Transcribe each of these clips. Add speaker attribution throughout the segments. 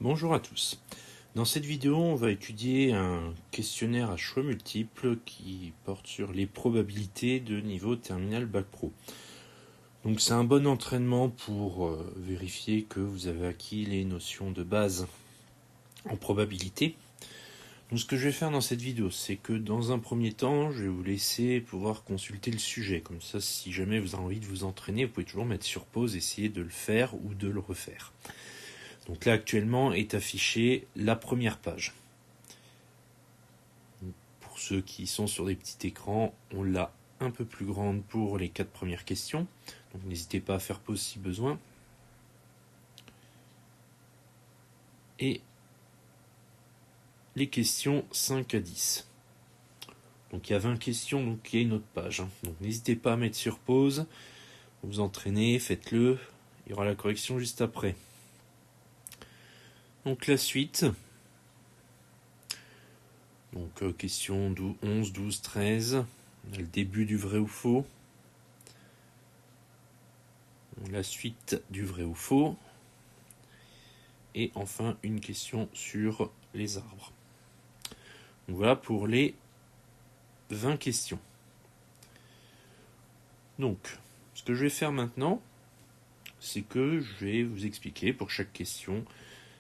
Speaker 1: Bonjour à tous. Dans cette vidéo, on va étudier un questionnaire à choix multiples qui porte sur les probabilités de niveau terminal bac pro. Donc c'est un bon entraînement pour vérifier que vous avez acquis les notions de base en probabilité. Donc ce que je vais faire dans cette vidéo, c'est que dans un premier temps, je vais vous laisser pouvoir consulter le sujet. Comme ça, si jamais vous avez envie de vous entraîner, vous pouvez toujours mettre sur pause, essayer de le faire ou de le refaire. Donc là actuellement est affichée la première page. Pour ceux qui sont sur des petits écrans, on l'a un peu plus grande pour les 4 premières questions. Donc n'hésitez pas à faire pause si besoin. Et les questions 5 à 10. Donc il y a 20 questions, donc il y a une autre page. Donc n'hésitez pas à mettre sur pause. Vous entraînez, faites-le. Il y aura la correction juste après. Donc la suite. Donc question 11, 12, 13. On a le début du vrai ou faux. La suite du vrai ou faux. Et enfin une question sur les arbres. Donc voilà pour les 20 questions. Donc, ce que je vais faire maintenant, c'est que je vais vous expliquer pour chaque question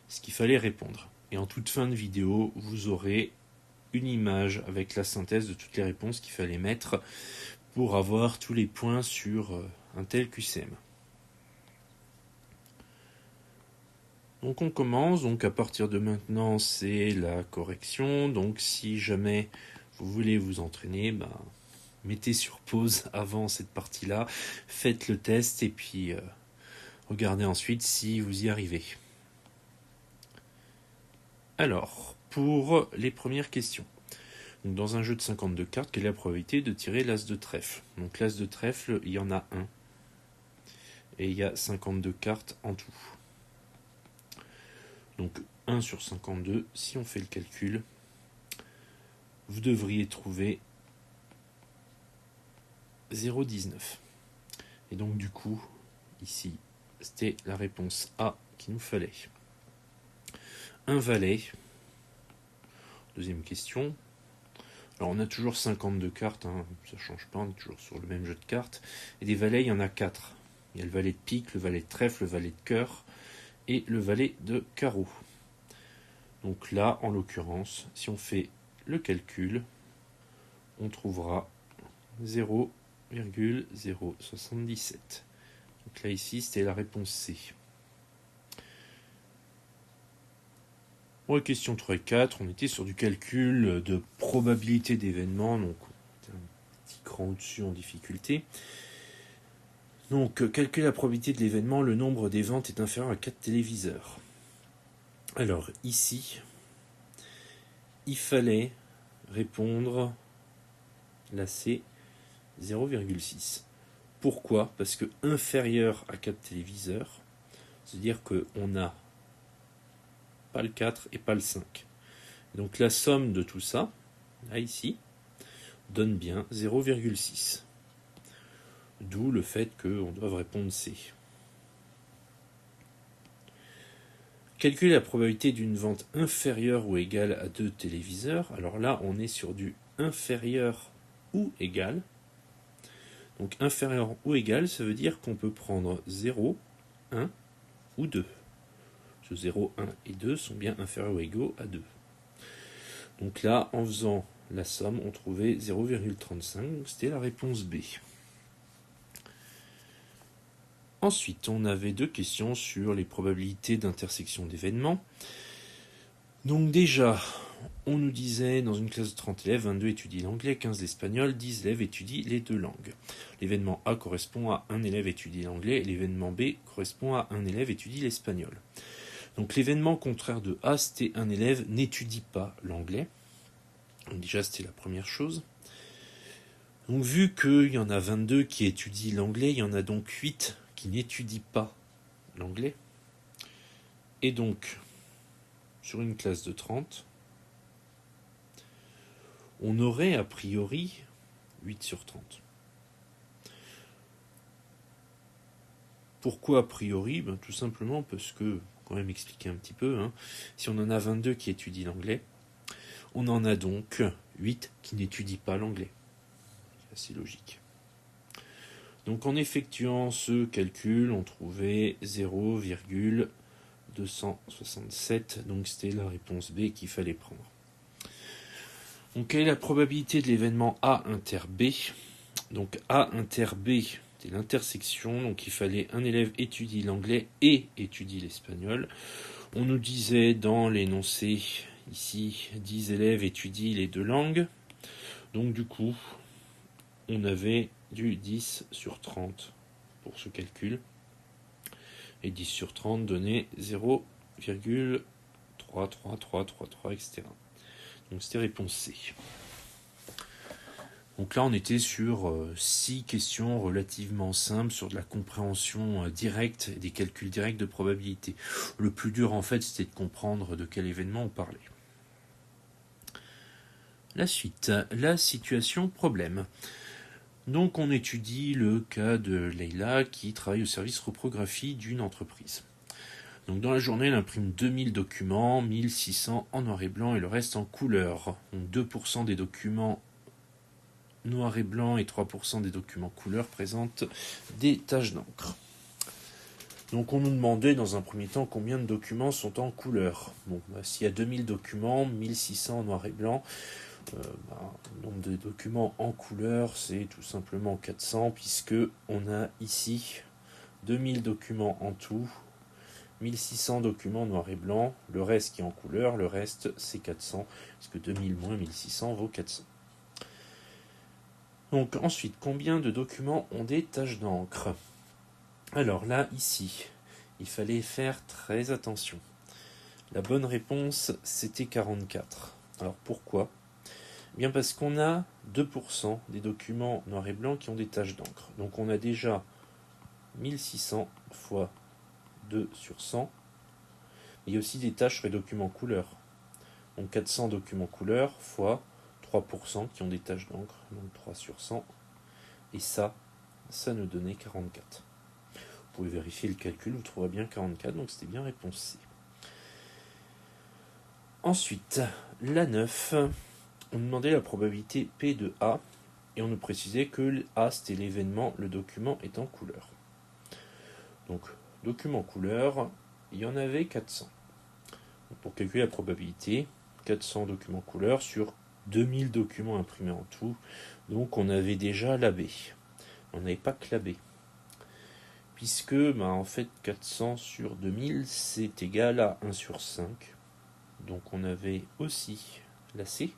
Speaker 1: ce qu'il fallait répondre. Et en toute fin de vidéo, vous aurez une image avec la synthèse de toutes les réponses qu'il fallait mettre pour avoir tous les points sur un tel QCM. Donc on commence, donc à partir de maintenant c'est la correction, donc si jamais vous voulez vous entraîner, mettez sur pause avant cette partie-là, faites le test et puis regardez ensuite si vous y arrivez. Alors, pour les premières questions. Donc, dans un jeu de 52 cartes, quelle est la probabilité de tirer l'as de trèfle? Donc l'as de trèfle, il y en a un. Et il y a 52 cartes en tout. Donc 1 sur 52, si on fait le calcul, vous devriez trouver 0,19. Et donc du coup, ici, c'était la réponse A qu'il nous fallait. Un valet. Deuxième question. Alors on a toujours 52 cartes, ça ne change pas, on est toujours sur le même jeu de cartes. Et des valets, il y en a 4. Il y a le valet de pique, le valet de trèfle, le valet de cœur et le valet de carreau. Donc là, en l'occurrence, si on fait le calcul, on trouvera 0,077. Donc là, ici, c'était la réponse C. Pour les questions 3 et 4, on était sur du calcul de probabilité d'événement, donc un petit cran au-dessus en difficulté. Donc, calculer la probabilité de l'événement, le nombre des ventes est inférieur à 4 téléviseurs. Alors, ici, il fallait répondre la C 0,6. Pourquoi? Parce que inférieur à 4 téléviseurs, c'est-à-dire qu'on n'a pas le 4 et pas le 5. Donc la somme de tout ça, là ici, donne bien 0,6. D'où le fait qu'on doive répondre C. Calculer la probabilité d'une vente inférieure ou égale à 2 téléviseurs. Alors là, on est sur du inférieur ou égal. Donc inférieur ou égal, ça veut dire qu'on peut prendre 0, 1 ou 2. Ce 0, 1 et 2 sont bien inférieurs ou égaux à 2. Donc là, en faisant la somme, on trouvait 0,35. C'était la réponse B. Ensuite, on avait 2 questions sur les probabilités d'intersection d'événements. Donc déjà, on nous disait dans une classe de 30 élèves, 22 étudient l'anglais, 15 l'espagnol, 10 élèves étudient les 2 langues. L'événement A correspond à un élève étudie l'anglais et l'événement B correspond à un élève étudie l'espagnol. Donc l'événement contraire de A, c'était un élève n'étudie pas l'anglais. Donc déjà, c'était la première chose. Donc vu qu'il y en a 22 qui étudient l'anglais, il y en a donc 8 qui n'étudient pas l'anglais. Et donc, sur une classe de 30, on aurait a priori 8 sur 30. Pourquoi a priori? Tout simplement parce que quand même expliquer un petit peu. Si on en a 22 qui étudient l'anglais, on en a donc 8 qui n'étudient pas l'anglais. C'est assez logique. Donc en effectuant ce calcul, on trouvait 0,267. Donc c'était la réponse B qu'il fallait prendre. Donc quelle est la probabilité de l'événement A inter B? Donc A inter B, c'est l'intersection. Donc il fallait un élève étudie l'anglais et étudie l'espagnol. On nous disait dans l'énoncé ici 10 élèves étudient les deux langues. Donc du coup, on avait du 10 sur 30 pour ce calcul. Et 10 sur 30 donnait 0,33333, etc. Donc c'était réponse C. Donc là, on était sur 6 questions relativement simples sur de la compréhension directe et des calculs directs de probabilité. Le plus dur, en fait, c'était de comprendre de quel événement on parlait. La suite, la situation problème. Donc on étudie le cas de Leïla qui travaille au service reprographie d'une entreprise. Donc dans la journée, elle imprime 2000 documents, 1600 en noir et blanc et le reste en couleur. Donc 2% des documents noir et blanc et 3% des documents couleur présentent des taches d'encre. Donc on nous demandait dans un premier temps combien de documents sont en couleur. Bon, s'il y a 2000 documents, 1600 en noir et blanc, le nombre de documents en couleur, c'est tout simplement 400, puisque on a ici 2000 documents en tout, 1600 documents noir et blanc, le reste qui est en couleur, le reste c'est 400, puisque 2000 moins 1600 vaut 400. Donc ensuite, combien de documents ont des taches d'encre? Alors là, ici, il fallait faire très attention. La bonne réponse, c'était 44. Alors pourquoi? Bien parce qu'on a 2% des documents noir et blanc qui ont des taches d'encre. Donc on a déjà 1600 fois 2 sur 100. Il y a aussi des taches sur les documents couleur. Donc 400 documents couleur fois 3% qui ont des taches d'encre. Donc 3 sur 100. Et ça nous donnait 44. Vous pouvez vérifier le calcul, vous trouverez bien 44. Donc c'était bien réponse C. Ensuite, la 9. On nous demandait la probabilité P de A. Et on nous précisait que A c'était l'événement, le document est en couleur. Donc, document couleur, il y en avait 400. Donc, pour calculer la probabilité, 400 documents couleur sur 2000 documents imprimés en tout. Donc, on avait déjà la B. On n'avait pas que la B. Puisque, en fait, 400 sur 2000, c'est égal à 1 sur 5. Donc, on avait aussi la C.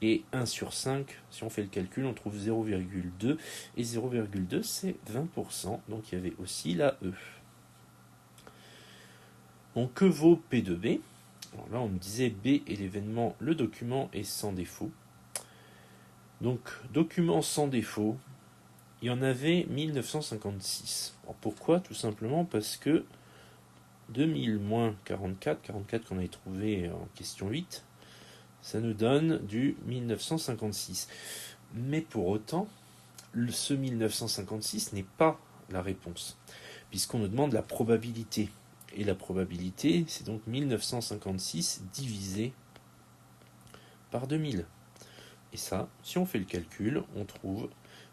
Speaker 1: Et 1 sur 5, si on fait le calcul, on trouve 0,2. Et 0,2, c'est 20%. Donc il y avait aussi la E. Donc que vaut P de B? Alors là, on me disait B est l'événement, le document est sans défaut. Donc, document sans défaut, il y en avait 1956. Alors pourquoi? Tout simplement parce que 2000 moins 44 qu'on avait trouvé en question 8, ça nous donne du 1956. Mais pour autant, ce 1956 n'est pas la réponse, puisqu'on nous demande la probabilité. Et la probabilité, c'est donc 1956 divisé par 2000. Et ça, si on fait le calcul, on trouve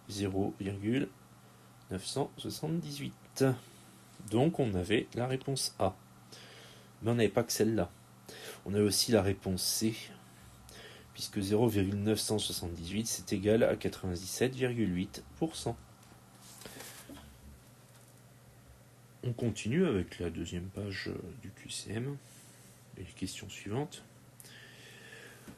Speaker 1: 0,978. Donc on avait la réponse A. Mais on n'avait pas que celle-là. On a aussi la réponse C, puisque 0,978 c'est égal à 97,8%. On continue avec la deuxième page du QCM et les questions suivantes.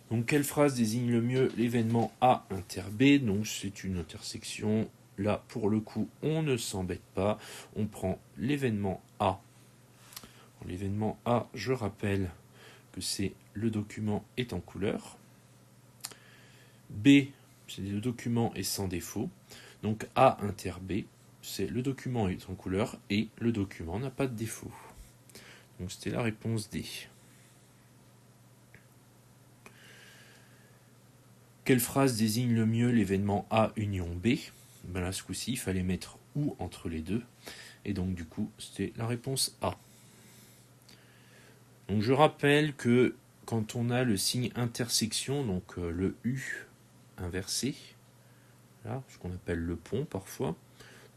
Speaker 1: Donc quelle phrase désigne le mieux l'événement A inter B? Donc c'est une intersection. Là pour le coup on ne s'embête pas. On prend l'événement A. L'événement A, je rappelle que c'est le document est en couleur. B, c'est le document est sans défaut. Donc A inter B, c'est le document est en couleur et le document n'a pas de défaut. Donc c'était la réponse D. Quelle phrase désigne le mieux l'événement A union B? Là, ce coup-ci, il fallait mettre ou entre les deux. Et donc, du coup, c'était la réponse A. Donc je rappelle que quand on a le signe intersection, donc le U inversé, là, ce qu'on appelle le pont parfois,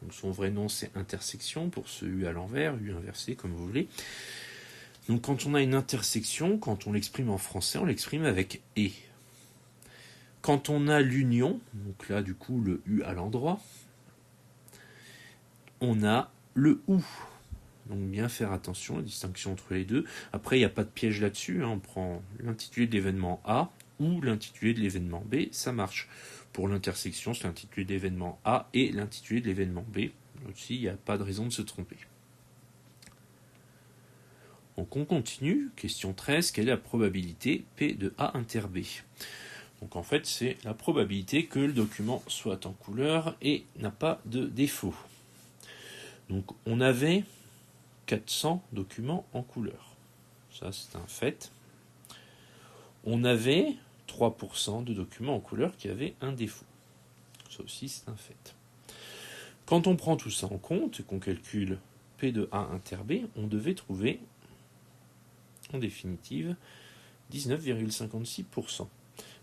Speaker 1: donc son vrai nom c'est intersection pour ce U à l'envers, U inversé comme vous voulez. Donc quand on a une intersection, quand on l'exprime en français, on l'exprime avec et. Quand on a l'union, donc là du coup le U à l'endroit, on a le OU. Donc bien faire attention, la distinction entre les deux. Après, il n'y a pas de piège là-dessus, hein. On prend l'intitulé de l'événement A ou l'intitulé de l'événement B, ça marche. Pour l'intersection, c'est l'intitulé de l'événement A et l'intitulé de l'événement B. Aussi, il n'y a pas de raison de se tromper. Donc on continue, question 13, quelle est la probabilité P de A inter B? Donc en fait, c'est la probabilité que le document soit en couleur et n'a pas de défaut. Donc on avait 400 documents en couleur. Ça, c'est un fait. On avait 3% de documents en couleur qui avaient un défaut. Ça aussi, c'est un fait. Quand on prend tout ça en compte et qu'on calcule P de A inter B, on devait trouver, en définitive, 19,56%.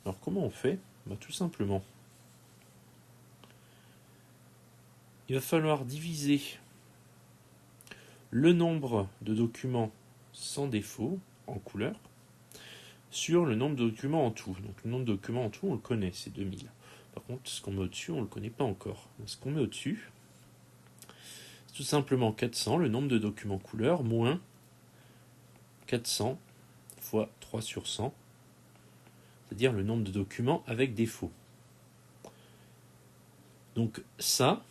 Speaker 1: Alors comment on fait? Tout simplement, il va falloir diviser le nombre de documents sans défaut en couleur sur le nombre de documents en tout. Donc le nombre de documents en tout, on le connaît, c'est 2000. Par contre, ce qu'on met au-dessus, on ne le connaît pas encore. Donc, ce qu'on met au-dessus, c'est tout simplement 400, le nombre de documents couleur, moins 400 fois 3 sur 100, c'est-à-dire le nombre de documents avec défaut. Donc ça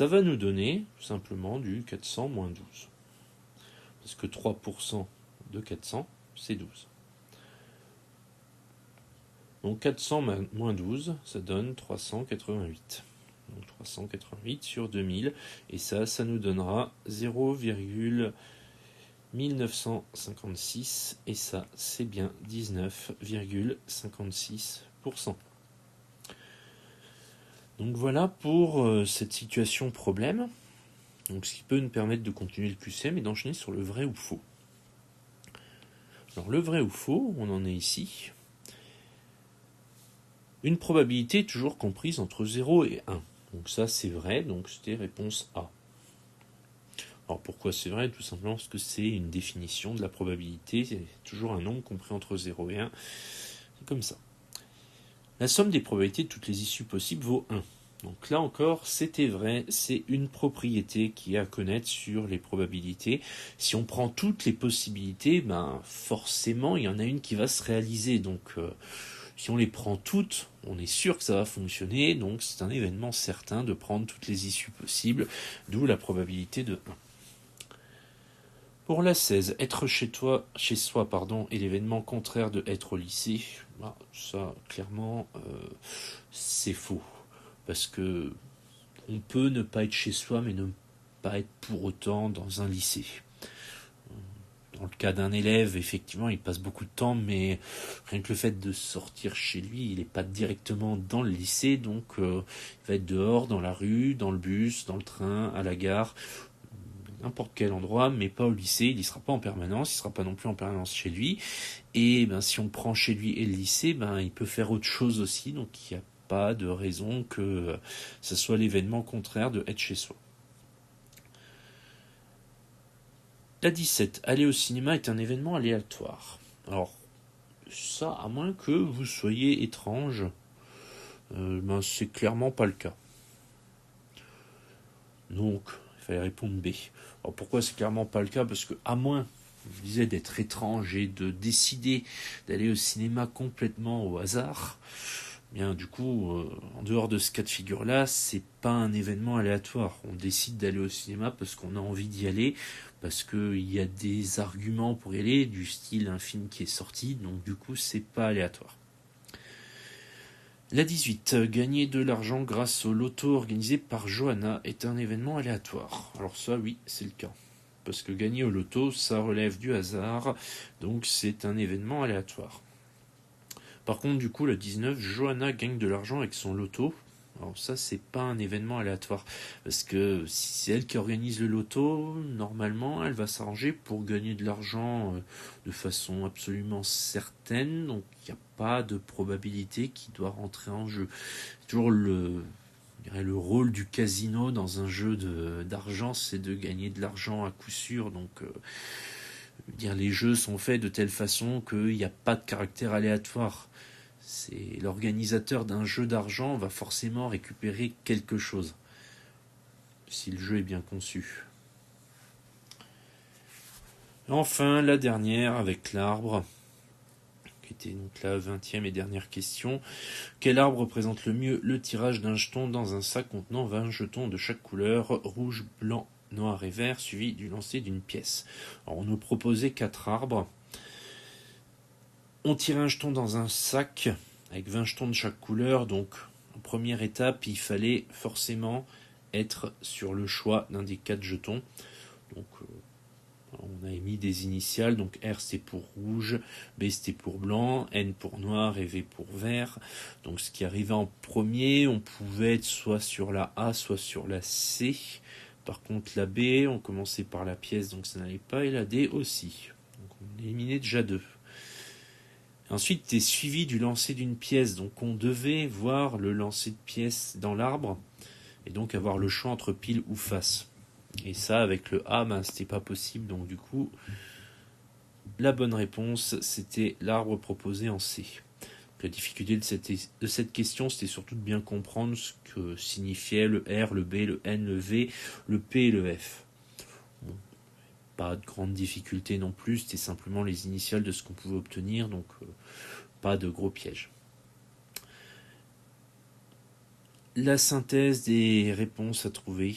Speaker 1: va nous donner tout simplement du 400 moins 12. Parce que 3% de 400, c'est 12. Donc 400 moins 12, ça donne 388. Donc 388 sur 2000. Et ça nous donnera 0,1956. Et ça, c'est bien 19,56%. Donc voilà pour cette situation problème. Donc ce qui peut nous permettre de continuer le QCM et d'enchaîner sur le vrai ou faux. Alors le vrai ou faux, on en est ici. Une probabilité est toujours comprise entre 0 et 1. Donc ça c'est vrai, donc c'était réponse A. Alors pourquoi c'est vrai? Tout simplement parce que c'est une définition de la probabilité, c'est toujours un nombre compris entre 0 et 1. C'est comme ça. La somme des probabilités de toutes les issues possibles vaut 1. Donc là encore, c'était vrai, c'est une propriété qui est à connaître sur les probabilités. Si on prend toutes les possibilités, forcément, il y en a une qui va se réaliser. Donc si on les prend toutes, on est sûr que ça va fonctionner. Donc c'est un événement certain de prendre toutes les issues possibles, d'où la probabilité de 1. Pour la 16, être chez soi, est l'événement contraire de être au lycée. Ça, clairement, c'est faux. Parce que on peut ne pas être chez soi, mais ne pas être pour autant dans un lycée. Dans le cas d'un élève, effectivement, il passe beaucoup de temps, mais rien que le fait de sortir chez lui, il n'est pas directement dans le lycée, donc il va être dehors, dans la rue, dans le bus, dans le train, à la gare, n'importe quel endroit, mais pas au lycée. Il n'y sera pas en permanence, il ne sera pas non plus en permanence chez lui. Et si on prend chez lui et le lycée, il peut faire autre chose aussi, donc il n'y a pas de raison que ce soit l'événement contraire de être chez soi. La 17, aller au cinéma est un événement aléatoire. Alors, ça, à moins que vous soyez étrange, c'est clairement pas le cas. Donc, il fallait répondre B. Alors pourquoi c'est clairement pas le cas? Parce que, à moins, je disais, d'être étrange et de décider d'aller au cinéma complètement au hasard, bien du coup, en dehors de ce cas de figure-là, c'est pas un événement aléatoire. On décide d'aller au cinéma parce qu'on a envie d'y aller, parce qu'il y a des arguments pour y aller, du style un film qui est sorti, donc du coup, c'est pas aléatoire. La 18, gagner de l'argent grâce au loto organisé par Johanna est un événement aléatoire. Alors ça, oui, c'est le cas. Parce que gagner au loto, ça relève du hasard, donc c'est un événement aléatoire. Par contre, du coup, la 19, Johanna gagne de l'argent avec son loto. Alors ça, c'est pas un événement aléatoire, parce que si c'est elle qui organise le loto, normalement, elle va s'arranger pour gagner de l'argent de façon absolument certaine, donc il n'y a pas de probabilité qui doit rentrer en jeu. C'est toujours je dirais le rôle du casino dans un jeu d'argent, c'est de gagner de l'argent à coup sûr, donc les jeux sont faits de telle façon qu'il n'y a pas de caractère aléatoire. C'est l'organisateur d'un jeu d'argent va forcément récupérer quelque chose si le jeu est bien conçu. Enfin, la dernière avec l'arbre, qui était donc la 20e et dernière question. Quel arbre représente le mieux le tirage d'un jeton dans un sac contenant 20 jetons de chaque couleur, rouge, blanc, noir et vert, suivi du lancer d'une pièce? Alors, on nous proposait 4 arbres. On tire un jeton dans un sac avec 20 jetons de chaque couleur, donc en première étape, il fallait forcément être sur le choix d'un des 4 jetons. Donc on a émis des initiales, donc R c'était pour rouge, B c'était pour blanc, N pour noir et V pour vert. Donc ce qui arrivait en premier, on pouvait être soit sur la A, soit sur la C. Par contre la B, on commençait par la pièce, donc ça n'allait pas, et la D aussi. Donc on éliminait déjà 2. Ensuite, est suivi du lancer d'une pièce, donc on devait voir le lancer de pièce dans l'arbre, et donc avoir le choix entre pile ou face. Et ça, avec le A, c'était pas possible, donc du coup, la bonne réponse, c'était l'arbre proposé en C. La difficulté de cette question, c'était surtout de bien comprendre ce que signifiait le R, le B, le N, le V, le P et le F. Bon, pas de grande difficulté non plus, c'était simplement les initiales de ce qu'on pouvait obtenir, donc pas de gros pièges. La synthèse des réponses à trouver.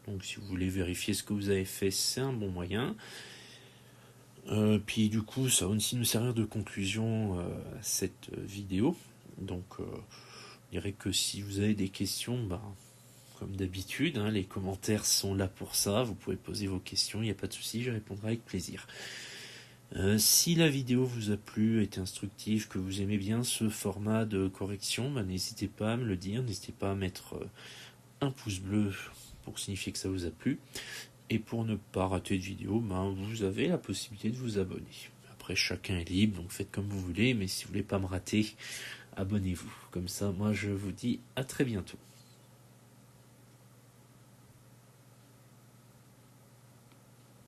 Speaker 1: Donc si vous voulez vérifier ce que vous avez fait, c'est un bon moyen. Puis du coup, ça va aussi nous servir de conclusion à cette vidéo. Donc je dirais que si vous avez des questions, comme d'habitude, les commentaires sont là pour ça. Vous pouvez poser vos questions, il n'y a pas de souci, je répondrai avec plaisir. Si la vidéo vous a plu, est instructive, que vous aimez bien ce format de correction, n'hésitez pas à me le dire, n'hésitez pas à mettre un pouce bleu pour signifier que ça vous a plu. Et pour ne pas rater de vidéo, vous avez la possibilité de vous abonner. Après, chacun est libre, donc faites comme vous voulez, mais si vous voulez pas me rater, abonnez-vous. Comme ça, moi je vous dis à très bientôt.